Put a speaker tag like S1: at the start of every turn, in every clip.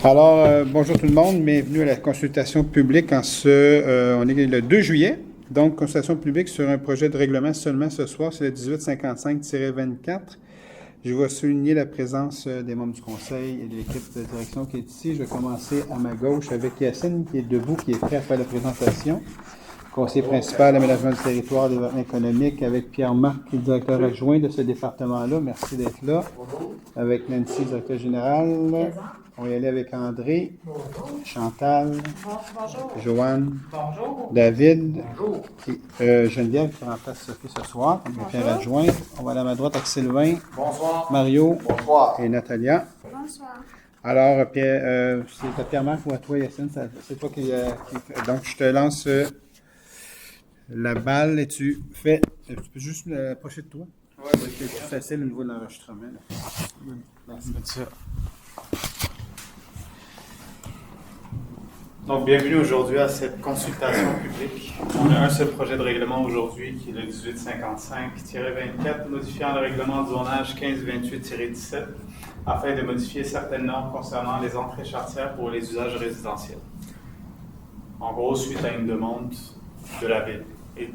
S1: Alors, bonjour tout le monde, bienvenue à la consultation publique on est le 2 juillet. Donc, consultation publique sur un projet de règlement seulement ce soir, c'est le 1855-24. Je vais souligner la présence des membres du conseil et de l'équipe de direction qui est ici. Je vais commencer à ma gauche avec Yacine qui est debout, qui est prêt à faire la présentation. Conseiller principal, aménagement du territoire, développement économique, avec Pierre-Marc, qui est directeur adjoint de ce département-là. Merci d'être là. Avec Nancy, directeur général. On va y aller avec André, Chantal, Joanne, David, Geneviève qui remplace Sophie ce soir, comme Pierre adjoint. On va aller à ma droite avec Sylvain, Mario et Natalia.
S2: Bonsoir.
S1: Alors, Pierre, c'est à Pierre-Marc ou à toi, Yacine? C'est toi qui donc, je te lance la balle et tu fais. Tu peux juste l'approcher de toi? Oui, c'est plus facile au niveau de l'enregistrement. Merci.
S3: Donc, bienvenue aujourd'hui à cette consultation publique. On a un seul projet de règlement aujourd'hui qui est le 1855-24, modifiant le règlement de zonage 1528-17 afin de modifier certaines normes concernant les entrées charretières pour les usages résidentiels. En gros, suite à une demande de la Ville. Et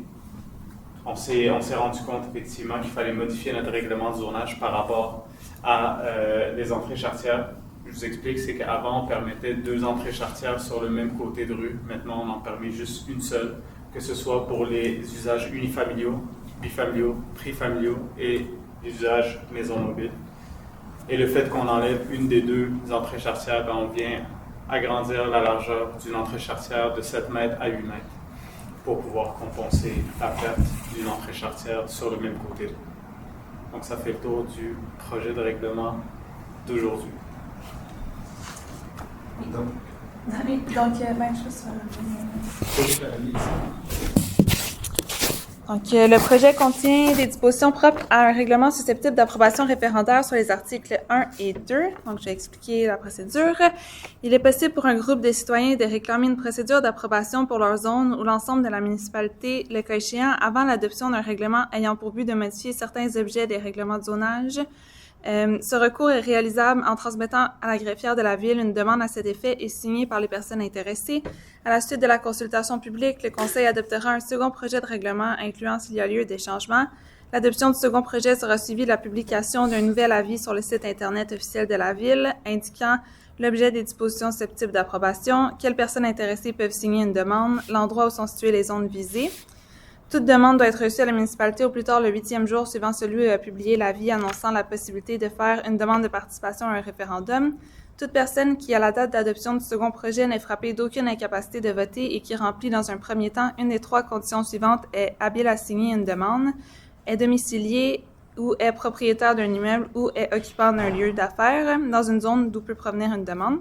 S3: on s'est rendu compte effectivement qu'il fallait modifier notre règlement de zonage par rapport à les entrées charretières. Je vous explique, c'est qu'avant, on permettait 2 entrées charretières sur le même côté de rue. Maintenant, on en permet juste une seule, que ce soit pour les usages unifamiliaux, bifamiliaux, trifamiliaux et les usages maison mobile. Et le fait qu'on enlève une des 2 entrées charretières, on vient agrandir la largeur d'une entrée charretière de 7 mètres à 8 mètres pour pouvoir compenser la perte d'une entrée charretière sur le même côté de rue. Donc, ça fait le tour du projet de règlement d'aujourd'hui.
S2: Donc, le projet contient des dispositions propres à un règlement susceptible d'approbation référendaire sur les articles 1 et 2. Donc, je vais expliquer la procédure. Il est possible pour un groupe de citoyens de réclamer une procédure d'approbation pour leur zone ou l'ensemble de la municipalité, le cas échéant, avant l'adoption d'un règlement ayant pour but de modifier certains objets des règlements de zonage. Ce recours est réalisable en transmettant à la greffière de la Ville une demande à cet effet et signée par les personnes intéressées. À la suite de la consultation publique, le Conseil adoptera un second projet de règlement incluant, s'il y a lieu, des changements. L'adoption du second projet sera suivie de la publication d'un nouvel avis sur le site Internet officiel de la Ville indiquant l'objet des dispositions susceptibles d'approbation, quelles personnes intéressées peuvent signer une demande, l'endroit où sont situées les zones visées. Toute demande doit être reçue à la municipalité au plus tard le 8e jour suivant celui où a publié l'avis annonçant la possibilité de faire une demande de participation à un référendum. Toute personne qui, à la date d'adoption du second projet, n'est frappée d'aucune incapacité de voter et qui remplit dans un premier temps une des 3 conditions suivantes est habile à signer une demande, est domicilié ou est propriétaire d'un immeuble ou est occupant d'un lieu d'affaires dans une zone d'où peut provenir une demande.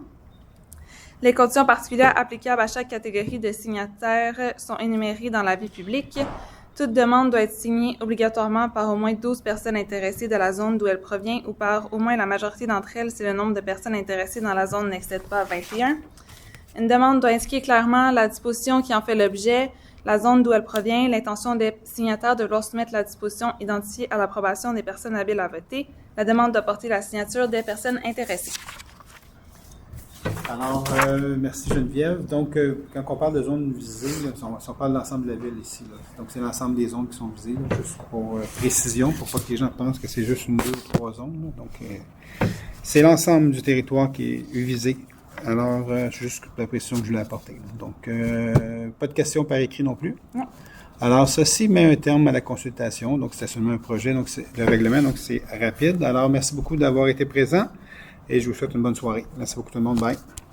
S2: Les conditions particulières applicables à chaque catégorie de signataires sont énumérées dans l'avis public. Toute demande doit être signée obligatoirement par au moins 12 personnes intéressées de la zone d'où elle provient ou par au moins la majorité d'entre elles si le nombre de personnes intéressées dans la zone n'excède pas 21. Une demande doit indiquer clairement la disposition qui en fait l'objet, la zone d'où elle provient, l'intention des signataires de vouloir soumettre la disposition identifiée à l'approbation des personnes habiles à voter. La demande doit porter la signature des personnes intéressées.
S1: Alors, merci Geneviève. Donc, quand on parle de zones visées, on parle de l'ensemble de la ville ici. Là. Donc, c'est l'ensemble des zones qui sont visées, là, juste pour précision, pour pas que les gens pensent que c'est juste une, 2 ou 3 zones. Là. Donc, c'est l'ensemble du territoire qui est visé. Alors, juste la précision que je voulais apporter. Là. Donc, pas de questions par écrit non plus.
S2: Non.
S1: Alors, ceci met un terme à la consultation. Donc, c'est seulement un projet, donc c'est le règlement, donc c'est rapide. Alors, merci beaucoup d'avoir été présent et je vous souhaite une bonne soirée. Merci beaucoup tout le monde. Bye.